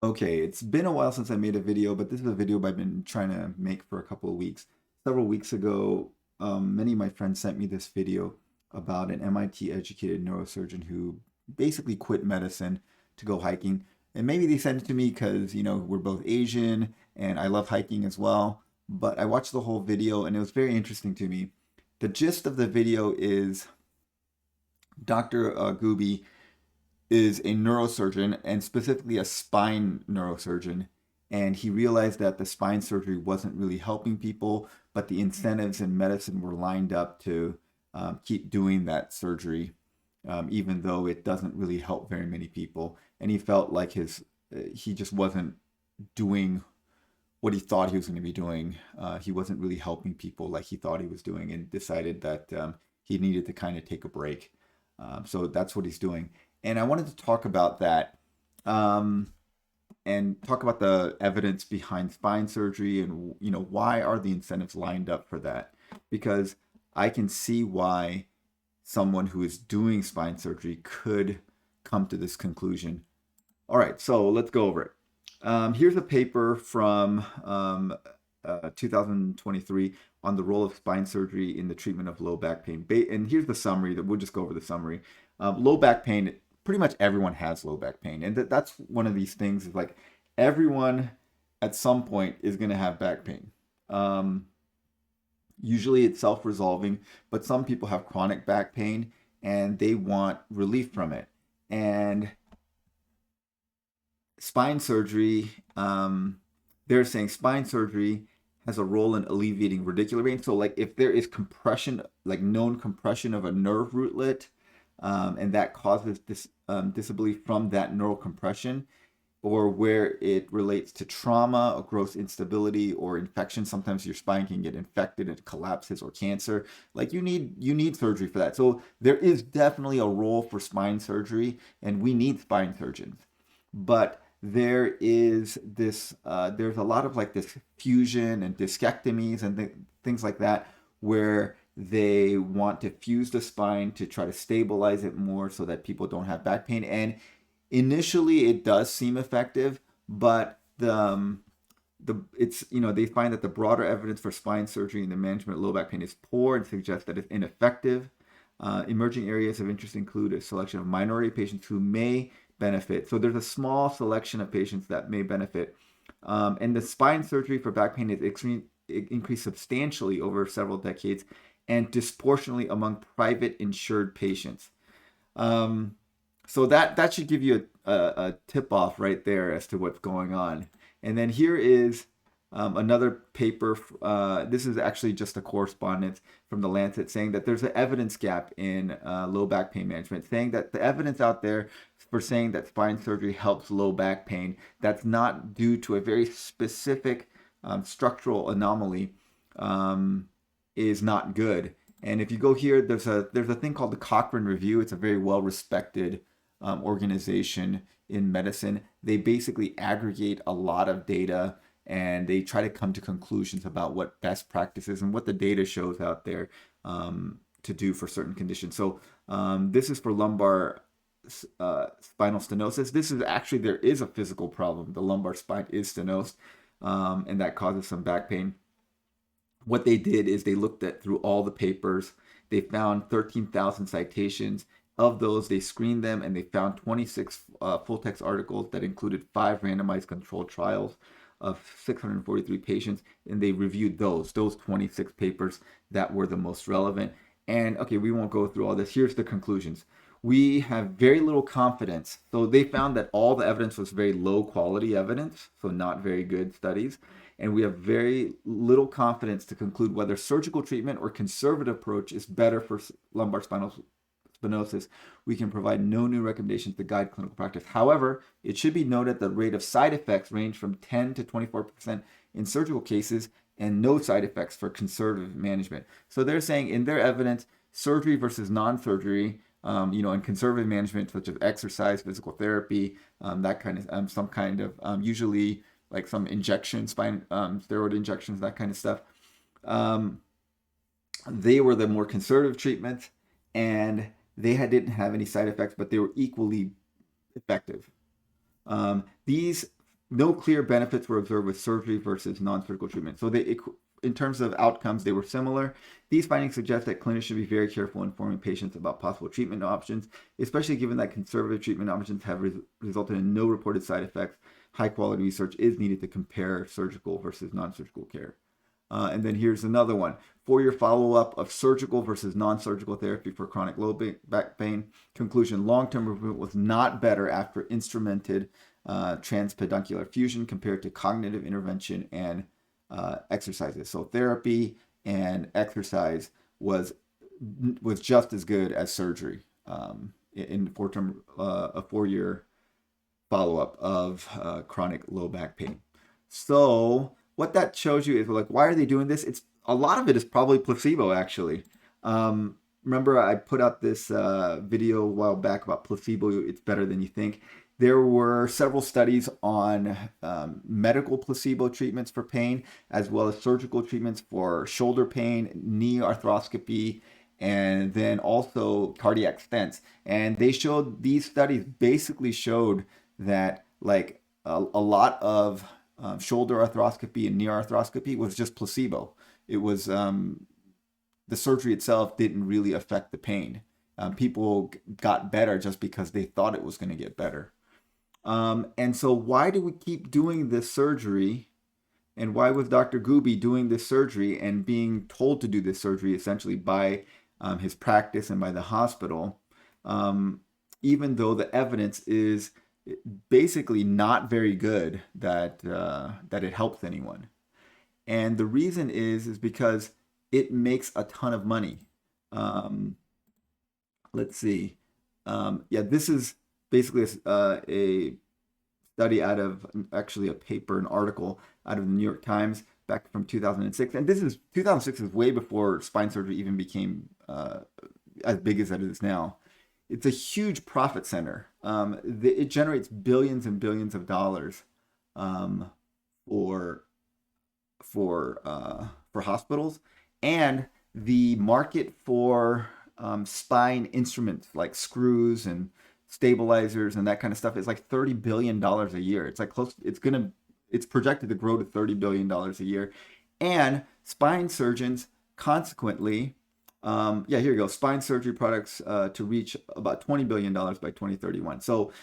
Okay, it's been a while since I made a video, but this is a video I've been trying to make for a couple of weeks. Several weeks ago, many of my friends sent me this video about an MIT educated neurosurgeon who basically quit medicine to go hiking. And maybe they sent it to me because, we're both Asian and I love hiking as well. But I watched the whole video and it was very interesting to me. The gist of the video is Dr. Gooby is a neurosurgeon and specifically a spine neurosurgeon. And he realized that the spine surgery wasn't really helping people, but the incentives in medicine were lined up to keep doing that surgery, even though it doesn't really help very many people. And he felt like he just wasn't doing what he thought he was going to be doing. He wasn't really helping people like he thought he was doing, and decided that he needed to kind of take a break. So that's what he's doing. And I wanted to talk about that, um, and talk about the evidence behind spine surgery, and why are the incentives lined up for that? Because I can see why someone who is doing spine surgery could come to this conclusion. All right, so let's go over it. Here's a paper from 2023 on the role of spine surgery in the treatment of low back pain. And here's the summary. That we'll just go over the summary. Low back pain. Pretty much everyone has low back pain, and that's one of these things. Is like everyone at some point is going to have back pain. Um, Usually it's self-resolving, but some people have chronic back pain and they want relief from it. And spine surgery, they're saying spine surgery has a role in alleviating radicular pain. So, like, if there is compression, like known compression of a nerve rootlet, and that causes disability from that neural compression, or where it relates to trauma or gross instability or infection. Sometimes your spine can get infected, it collapses, or cancer. Like you need surgery for that. So there is definitely a role for spine surgery, and we need spine surgeons. But there's a lot of like this fusion and discectomies and things like that, where they want to fuse the spine to try to stabilize it more so that people don't have back pain. And initially it does seem effective, but they find that the broader evidence for spine surgery in the management of low back pain is poor and suggests that it's ineffective. Emerging areas of interest include a selection of minority patients who may benefit. So there's a small selection of patients that may benefit. And the spine surgery for back pain is increased substantially over several decades and disproportionately among private insured patients. Um, so that should give you a tip off right there as to what's going on. And then here is another paper. This is actually just a correspondence from the Lancet saying that there's an evidence gap in low back pain management, saying that the evidence out there for saying that spine surgery helps low back pain, that's not due to a very specific structural anomaly, is not good. And if you go here, there's a thing called the Cochrane Review. It's a very well respected organization in medicine. They basically aggregate a lot of data and they try to come to conclusions about what best practices and what the data shows out there, to do for certain conditions. So this is for lumbar spinal stenosis. This is actually, there is a physical problem. The lumbar spine is stenosed, and that causes some back pain. What they did is they looked at through all the papers. They found 13,000 citations. Of those, they screened them and they found 26 full text articles that included 5 randomized controlled trials of 643 patients, and they reviewed those 26 papers that were the most relevant. And okay, we won't go through all this. Here's the conclusions. We have very little confidence. So they found that all the evidence was very low quality evidence, so not very good studies. And we have very little confidence to conclude whether surgical treatment or conservative approach is better for lumbar spinal stenosis. We can provide no new recommendations to guide clinical practice. However, it should be noted the rate of side effects range from 10 to 24% in surgical cases and no side effects for conservative management. So they're saying in their evidence, surgery versus non-surgery, and conservative management such as exercise, physical therapy, that kind of some kind of usually like some injections, spine steroid injections, that kind of stuff. Um, they were the more conservative treatments, and didn't have any side effects, but they were equally effective. These no clear benefits were observed with surgery versus non-surgical treatment. So in terms of outcomes, they were similar. These findings suggest that clinicians should be very careful informing patients about possible treatment options, especially given that conservative treatment options have resulted in no reported side effects. High quality research is needed to compare surgical versus non-surgical care. And then here's another one. 4-year follow-up of surgical versus non-surgical therapy for chronic low back pain. Conclusion, long-term improvement was not better after instrumented transpeduncular fusion compared to cognitive intervention and exercises. So therapy and exercise was just as good as surgery in a 4-year follow-up of chronic low back pain. So what that shows you is, like, why are they doing this? It's a lot of it is probably placebo, actually. Remember, I put out this video a while back about placebo. It's better than you think. There were several studies on medical placebo treatments for pain, as well as surgical treatments for shoulder pain, knee arthroscopy, and then also cardiac stents. And these studies basically showed that, like, a lot of shoulder arthroscopy and knee arthroscopy was just placebo. It was the surgery itself didn't really affect the pain. People got better just because they thought it was going to get better. And so why do we keep doing this surgery? And why was Dr. Gooby doing this surgery and being told to do this surgery essentially by his practice and by the hospital, even though the evidence is basically not very good that it helps anyone? And the reason is because it makes a ton of money. Let's see. This is basically a study out of, actually a paper, an article out of the New York Times back from 2006. And 2006 is way before spine surgery even became as big as it is now. It's a huge profit center. It generates billions and billions of dollars for hospitals, and the market for spine instruments like screws and stabilizers and that kind of stuff is like $30 billion a year. It's like it's projected to grow to $30 billion a year. And spine surgeons consequently, here you go, spine surgery products to reach about $20 billion by 2031. So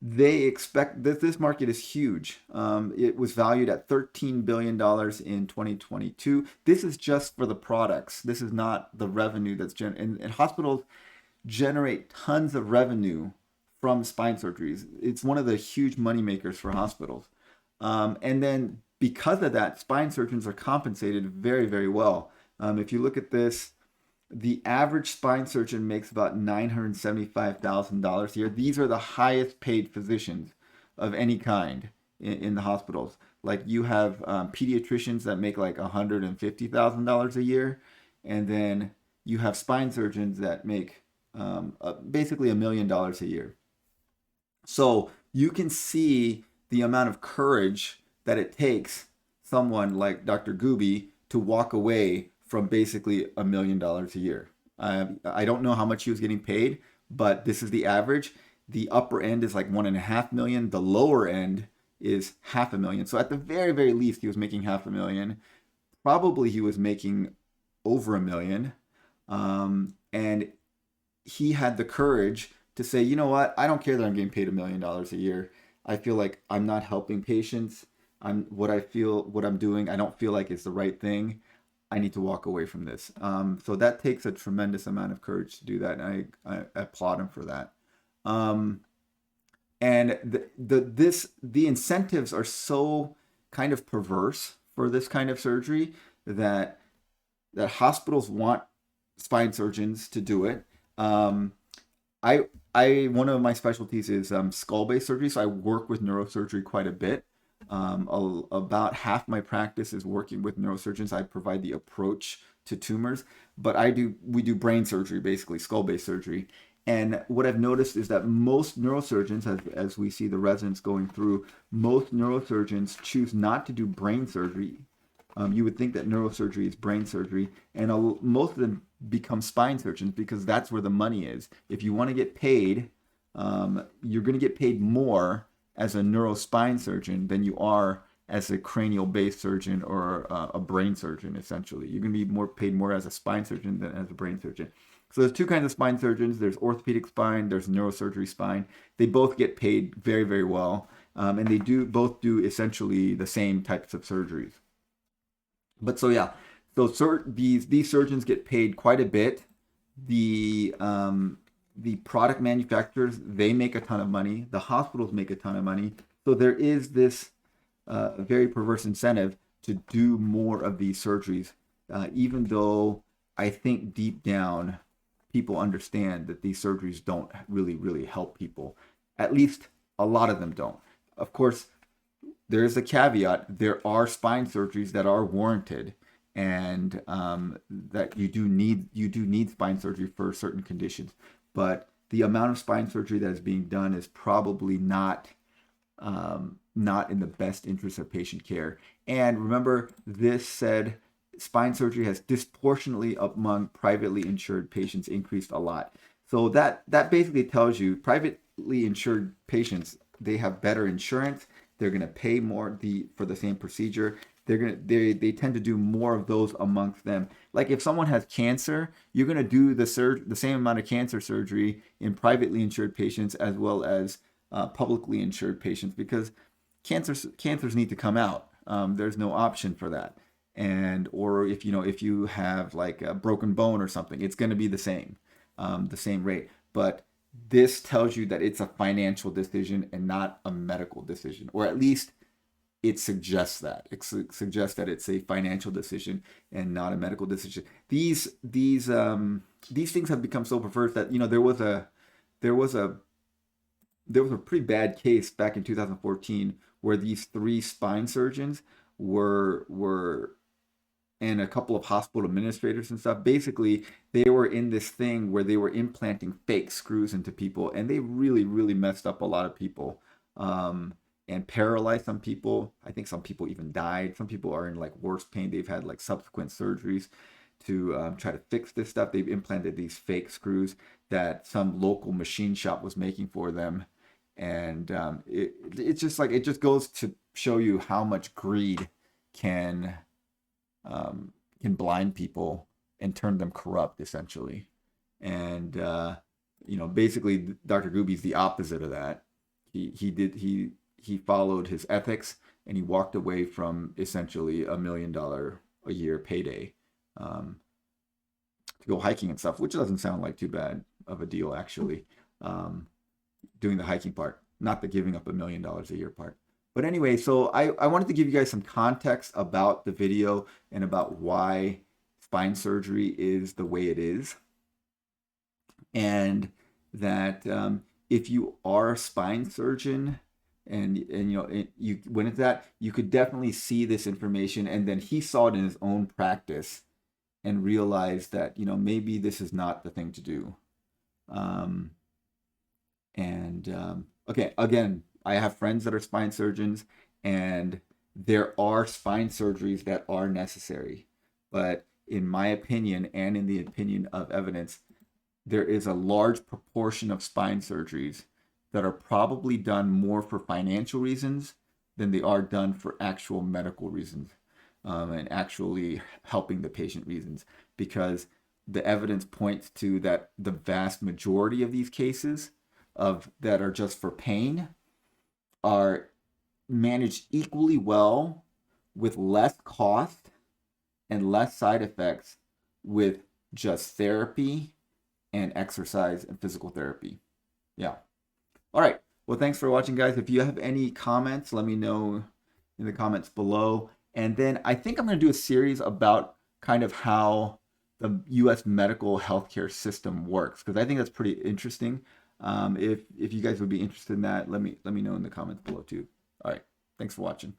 they expect that this market is huge. It was valued at $13 billion in 2022. This is just for the products. This is not the revenue that's and hospitals generate tons of revenue from spine surgeries. It's one of the huge money makers for hospitals. And then because of that, spine surgeons are compensated very, very well. If you look at this, the average spine surgeon makes about $975,000 a year. These are the highest paid physicians of any kind in the hospitals. Like, you have pediatricians that make like $150,000 a year, and then you have spine surgeons that make basically $1 million a year. So you can see the amount of courage that it takes someone like Dr. Gooby to walk away from basically $1 million a year. I don't know how much he was getting paid, but this is the average. The upper end is like $1.5 million. The lower end is $500,000. So at the very, very least, he was making $500,000. Probably he was making over $1 million. And he had the courage to say, you know what? I don't care that I'm getting paid $1 million a year. I feel like I'm not helping patients. What I'm doing, I don't feel like it's the right thing. I need to walk away from this. So that takes a tremendous amount of courage to do that, and I applaud him for that. And the incentives are so kind of perverse for this kind of surgery that hospitals want spine surgeons to do it. One of my specialties is skull-based surgery, so I work with neurosurgery quite a bit. About half my practice is working with neurosurgeons. I provide the approach to tumors, but we do brain surgery, basically skull-based surgery. And what I've noticed is that most neurosurgeons, as we see the residents going through, most neurosurgeons choose not to do brain surgery. You would think that neurosurgery is brain surgery, and most of them become spine surgeons because that's where the money is. If you want to get paid, you're going to get paid more as a neurospine surgeon than you are as a cranial-based surgeon or a brain surgeon. Essentially, you're going to be paid more as a spine surgeon than as a brain surgeon. So there's two kinds of spine surgeons. There's orthopedic spine. There's neurosurgery spine. They both get paid very, very well, and they both do essentially the same types of surgeries. But so yeah, so these surgeons get paid quite a bit. The product manufacturers, they make a ton of money. The hospitals make a ton of money. So there is this very perverse incentive to do more of these surgeries, even though I think deep down people understand that these surgeries don't really, really help people. At least a lot of them don't. Of course, there is a caveat. There are spine surgeries that are warranted, and that you do need spine surgery for certain conditions. But the amount of spine surgery that is being done is probably not in the best interest of patient care. And remember, this said spine surgery has disproportionately among privately insured patients increased a lot. So that basically tells you privately insured patients, they have better insurance. They're going to pay more for the same procedure. They tend to do more of those amongst them. Like if someone has cancer, you're going to do the same amount of cancer surgery in privately insured patients as well as publicly insured patients, because cancers need to come out. There's no option for that. Or if you have like a broken bone or something, it's going to be the same rate. But this tells you that it's a financial decision and not a medical decision, or at least it suggests that. It suggests that it's a financial decision and not a medical decision. These things have become so perverse that there was a pretty bad case back in 2014 where these 3 spine surgeons were and a couple of hospital administrators and stuff. Basically, they were in this thing where they were implanting fake screws into people, and they really, really messed up a lot of people, and paralyzed some people. I think some people even died. Some people are in like worse pain. They've had like subsequent surgeries to try to fix this stuff. They've implanted these fake screws that some local machine shop was making for them, and it just goes to show you how much greed can blind people and turn them corrupt, essentially. And basically, Dr. Gooby's the opposite of that. He followed his ethics, and he walked away from essentially $1 million a year payday to go hiking and stuff, which doesn't sound like too bad of a deal, actually. Doing the hiking part, not the giving up $1 million a year part. But anyway, so I wanted to give you guys some context about the video and about why spine surgery is the way it is. And that if you are a spine surgeon and you went into that, you could definitely see this information. And then he saw it in his own practice and realized that, maybe this is not the thing to do. Okay, again, I have friends that are spine surgeons, and there are spine surgeries that are necessary. But in my opinion, and in the opinion of evidence, there is a large proportion of spine surgeries that are probably done more for financial reasons than they are done for actual medical reasons, and actually helping the patient reasons. Because the evidence points to that the vast majority of these cases that are just for pain are managed equally well with less cost and less side effects with just therapy and exercise and physical therapy. Yeah. All right. Well, thanks for watching, guys. If you have any comments, let me know in the comments below. And then I think I'm going to do a series about kind of how the U.S. medical healthcare system works, because I think that's pretty interesting. If you guys would be interested in that, let me know in the comments below too. All right. Thanks for watching.